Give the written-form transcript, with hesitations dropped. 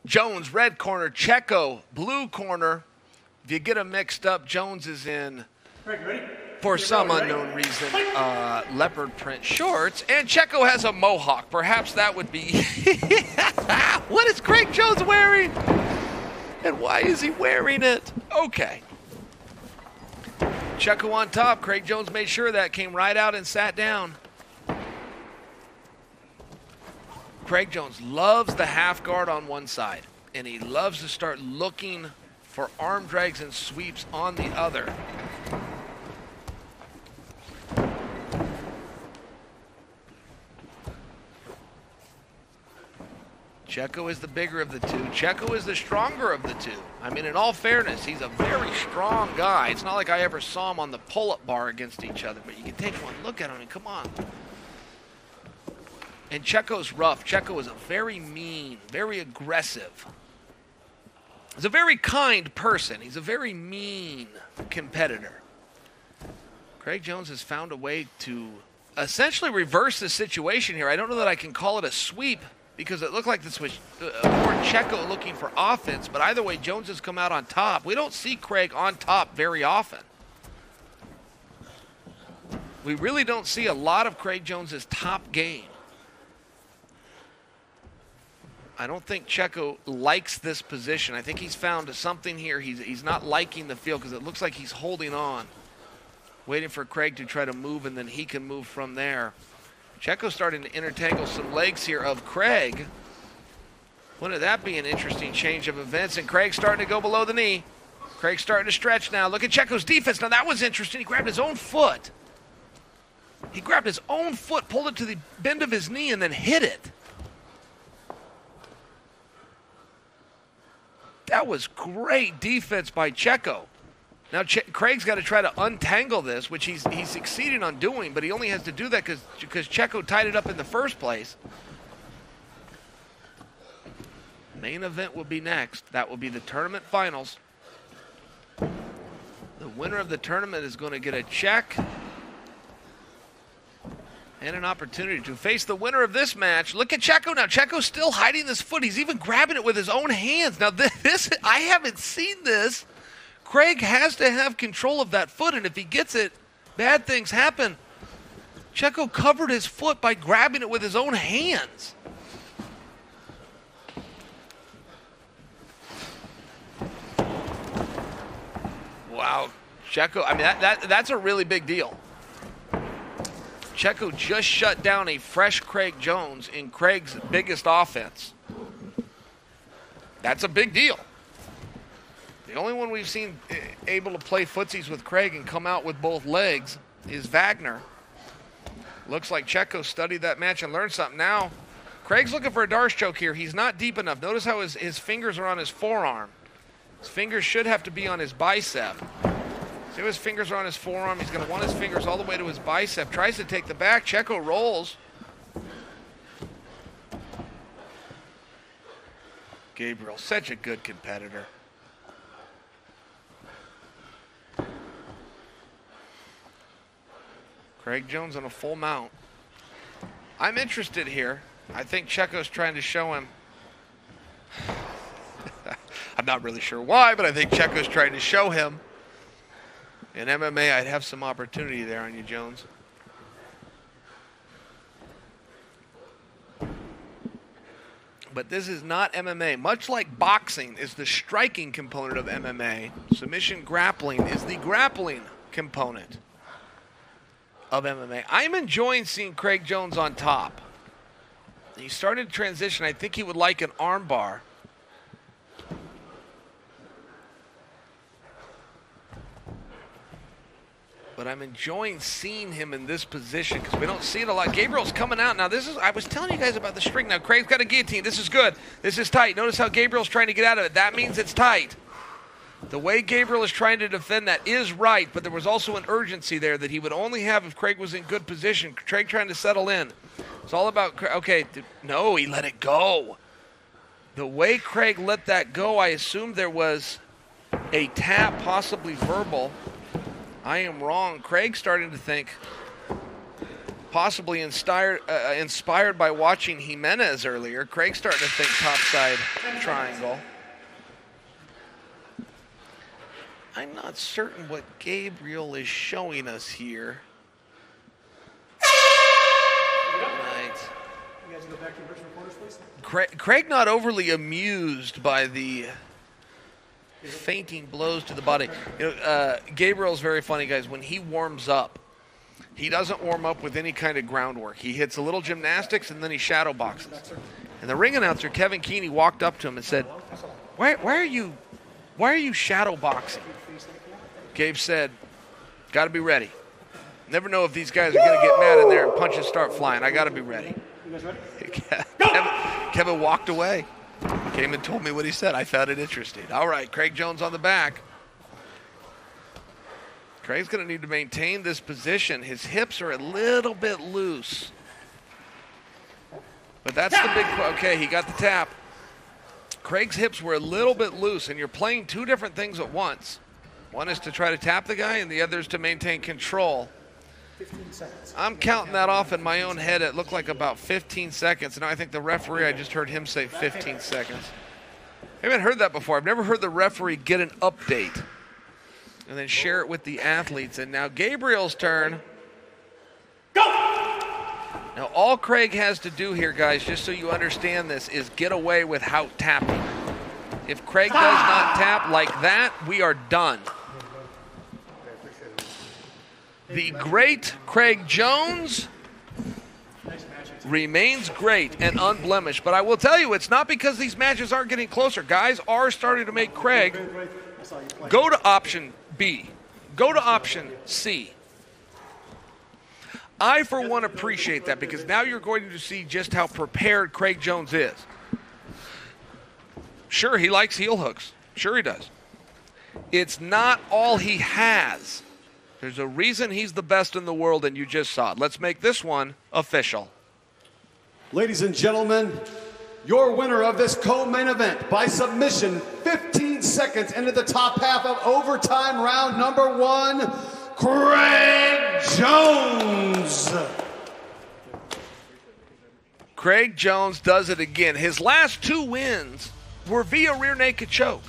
Jones, red corner. Checco, blue corner. If you get them mixed up, Jones is in, for some unknown reason, leopard print shorts. And Checco has a mohawk. Perhaps that would be... What is Craig Jones wearing? And why is he wearing it? Okay. Checco on top. Craig Jones made sure that came right out and sat down. Craig Jones loves the half guard on one side, and he loves to start looking for arm drags and sweeps on the other. Checco is the bigger of the two. Checco is the stronger of the two. I mean, in all fairness, he's a very strong guy. It's not like I ever saw him on the pull-up bar against each other, but you can take one look at him and come on. And Checco's rough. Checco is a very mean, very aggressive. He's a very kind person. He's a very mean competitor. Craig Jones has found a way to essentially reverse the situation here. I don't know that I can call it a sweep because it looked like this was more Checco looking for offense, but either way, Jones has come out on top. We don't see Craig on top very often. We really don't see a lot of Craig Jones's top game. I don't think Checco likes this position. I think he's found something here. He's not liking the feel because it looks like he's holding on, waiting for Craig to try to move, and then he can move from there. Checco's starting to intertangle some legs here of Craig. Wouldn't that be an interesting change of events? And Craig's starting to go below the knee. Craig's starting to stretch now. Look at Checco's defense. Now that was interesting. He grabbed his own foot. He grabbed his own foot, pulled it to the bend of his knee, and then hit it. That was great defense by Checco. Now Craig's got to try to untangle this, which he's succeeding on doing, but he only has to do that because Checco tied it up in the first place. Main event will be next. That will be the tournament finals. The winner of the tournament is going to get a check and an opportunity to face the winner of this match. Look at Checco now. Checco's still hiding this foot. He's even grabbing it with his own hands. Now this I haven't seen this. Craig has to have control of that foot, and if he gets it, bad things happen. Checco covered his foot by grabbing it with his own hands. Wow. Checco, I mean, that's a really big deal. Checco just shut down a fresh Craig Jones in Craig's biggest offense. That's a big deal. The only one we've seen able to play footsies with Craig and come out with both legs is Wagner. Looks like Checco studied that match and learned something. Now, Craig's looking for a Darce choke here. He's not deep enough. Notice how his fingers are on his forearm. His fingers should have to be on his bicep. See how his fingers are on his forearm. He's going to want his fingers all the way to his bicep. Tries to take the back. Checco rolls. Gabriel, such a good competitor. Craig Jones on a full mount. I'm interested here. I think Checco's trying to show him. I'm not really sure why, but I think Checco's trying to show him. In MMA, I'd have some opportunity there on you, Jones. But this is not MMA. Much like boxing is the striking component of MMA, submission grappling is the grappling component of MMA. I'm enjoying seeing Craig Jones on top. He started to transition. I think he would like an arm bar. But I'm enjoying seeing him in this position because we don't see it a lot. Gabriel's coming out. Now, I was telling you guys about the string. Now, Craig's got a guillotine. This is good. This is tight. Notice how Gabriel's trying to get out of it. That means it's tight. The way Gabriel is trying to defend that is right, but there was also an urgency there that he would only have if Craig was in good position. Craig trying to settle in. It's all about, okay, no, he let it go. The way Craig let that go, I assumed there was a tap, possibly verbal. I am wrong. Craig's starting to think possibly inspired by watching Jimenez earlier. Craig's starting to think topside triangle. I'm not certain what Gabriel is showing us here. Right. You guys go back to your original quarters, please. Craig not overly amused by the fainting blows to the body. You know, Gabriel's very funny, guys. When he warms up, he doesn't warm up with any kind of groundwork. He hits a little gymnastics and then he shadow boxes. And the ring announcer, Kevin Keeney, walked up to him and said, why are you shadow boxing? Gabe said, got to be ready. Never know if these guys are going to get mad in there and punches start flying. I got to be ready. You guys ready? Kevin walked away. Came and told me what he said. I found it interesting. All right, Craig Jones on the back. Craig's going to need to maintain this position. His hips are a little bit loose. But that's the big, okay, he got the tap. Craig's hips were a little bit loose, and you're playing two different things at once. One is to try to tap the guy, and the other is to maintain control. 15 seconds. I'm counting that off in my own head. It looked like about 15 seconds. And I think the referee, I just heard him say 15 seconds. I haven't heard that before. I've never heard the referee get an update and then share it with the athletes. And now Gabriel's turn. Go! Now all Craig has to do here, guys, just so you understand this, is get away without tapping. If Craig does not tap like that, we are done. The great Craig Jones remains great and unblemished. But I will tell you, it's not because these matches aren't getting closer. Guys are starting to make Craig go to option B, go to option C. I, for one, appreciate that because now you're going to see just how prepared Craig Jones is. Sure, he likes heel hooks. Sure he does. It's not all he has. There's a reason he's the best in the world, and you just saw it. Let's make this one official. Ladies and gentlemen, your winner of this co-main event by submission, 15 seconds into the top half of overtime round number 1, Craig Jones. Craig Jones does it again. His last 2 wins were via rear naked choke.